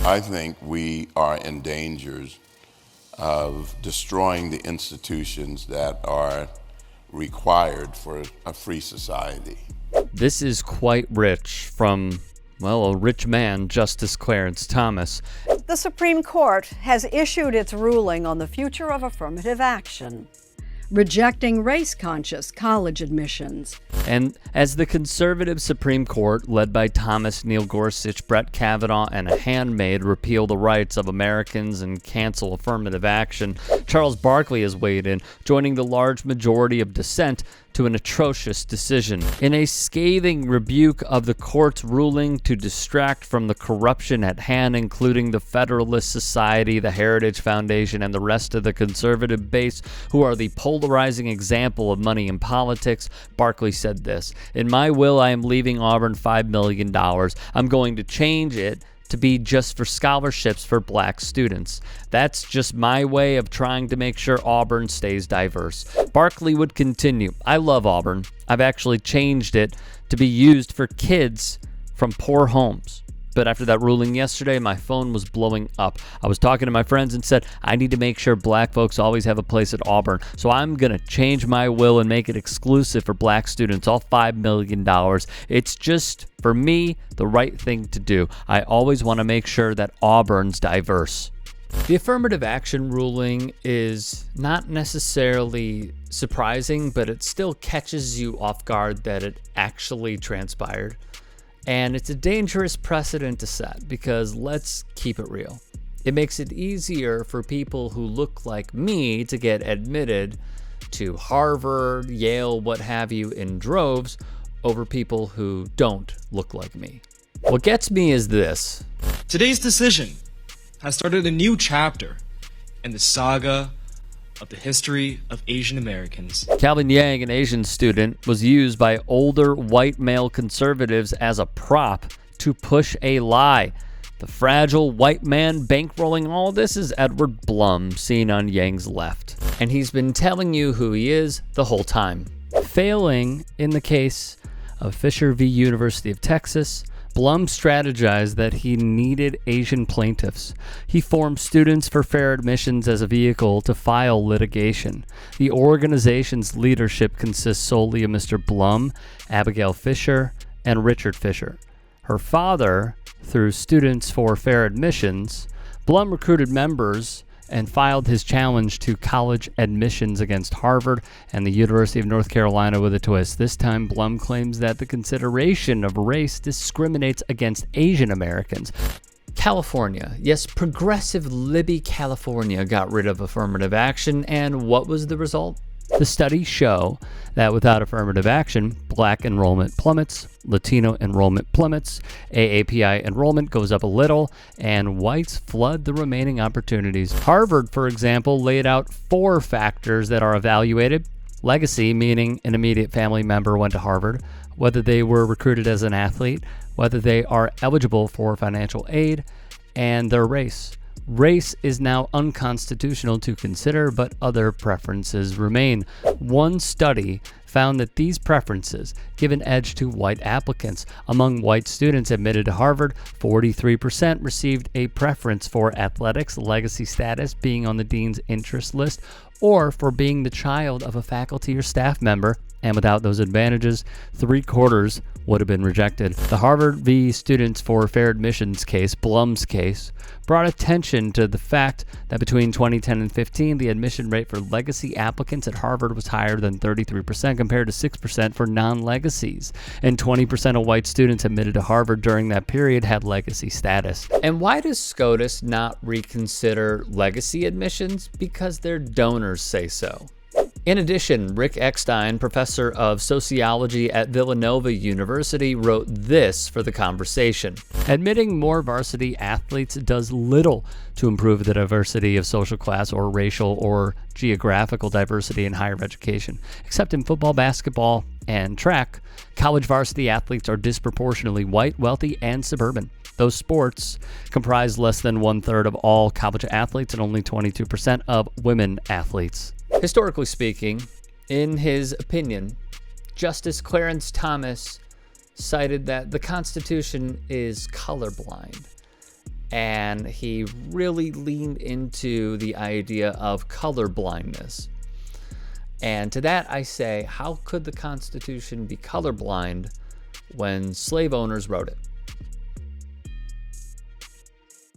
I think we are in danger of destroying the institutions that are required for a free society. This is quite rich from, well, a rich man, Justice Clarence Thomas. The Supreme Court has issued its ruling on the future of affirmative action, rejecting race-conscious college admissions. And as the conservative Supreme Court, led by Thomas, Neil Gorsuch, Brett Kavanaugh, and a handmaid, repeal the rights of Americans and cancel affirmative action, Charles Barkley has weighed in, joining the large majority of dissent to an atrocious decision. In a scathing rebuke of the court's ruling to distract from the corruption at hand, including the Federalist Society, the Heritage Foundation, and the rest of the conservative base, who are the polarizing example of money in politics, Barkley said this: "In my will, I am leaving Auburn $5 million. I'm going to change it to be just for scholarships for black students. That's just my way of trying to make sure Auburn stays diverse." Barkley would continue, "I love Auburn. I've actually changed it to be used for kids from poor homes. But after that ruling yesterday, my phone was blowing up. I was talking to my friends and said, I need to make sure black folks always have a place at Auburn. So I'm going to change my will and make it exclusive for black students, all $5 million. It's just, for me, the right thing to do. I always want to make sure that Auburn's diverse." The affirmative action ruling is not necessarily surprising, but it still catches you off guard that it actually transpired. And it's a dangerous precedent to set because, let's keep it real, it makes it easier for people who look like me to get admitted to Harvard, Yale, what have you, in droves over people who don't look like me. What gets me is this. Today's decision has started a new chapter in the saga of the history of Asian Americans. Calvin Yang, an Asian student, was used by older white male conservatives as a prop to push a lie. The fragile white man bankrolling all this is Edward Blum, seen on Yang's left. And he's been telling you who he is the whole time. Failing in the case of Fisher v. University of Texas, Blum strategized that he needed Asian plaintiffs. He formed Students for Fair Admissions as a vehicle to file litigation. The organization's leadership consists solely of Mr. Blum, Abigail Fisher, and Richard Fisher. Her father, through Students for Fair Admissions, Blum recruited members and filed his challenge to college admissions against Harvard and the University of North Carolina with a twist. This time, Blum claims that the consideration of race discriminates against Asian Americans. California, yes, progressive Libby California got rid of affirmative action, and what was the result? The studies show that without affirmative action, black enrollment plummets, Latino enrollment plummets, AAPI enrollment goes up a little, and whites flood the remaining opportunities. Harvard, for example, laid out 4 factors that are evaluated. Legacy, meaning an immediate family member went to Harvard, whether they were recruited as an athlete, whether they are eligible for financial aid, and their race. Race is now unconstitutional to consider, but other preferences remain. One study found that these preferences give an edge to white applicants. Among white students admitted to Harvard, 43% received a preference for athletics, legacy status, being on the dean's interest list, or for being the child of a faculty or staff member, and without those advantages, 3/4 would have been rejected. The Harvard v. Students for Fair Admissions case, Blum's case, brought attention to the fact that between 2010 and 15, the admission rate for legacy applicants at Harvard was higher than 33% compared to 6% for non-legacies, and 20% of white students admitted to Harvard during that period had legacy status. And why does SCOTUS not reconsider legacy admissions? Because their donors say so. In addition, Rick Eckstein, professor of sociology at Villanova University, wrote this for The Conversation. Admitting more varsity athletes does little to improve the diversity of social class or racial or geographical diversity in higher education. Except in football, basketball, and track, college varsity athletes are disproportionately white, wealthy, and suburban. Those sports comprise less than 1/3 of all college athletes and only 22% of women athletes. Historically speaking, in his opinion, Justice Clarence Thomas cited that the Constitution is colorblind. and he really leaned into the idea of color blindness. And to that I say, how could the Constitution be colorblind when slave owners wrote it?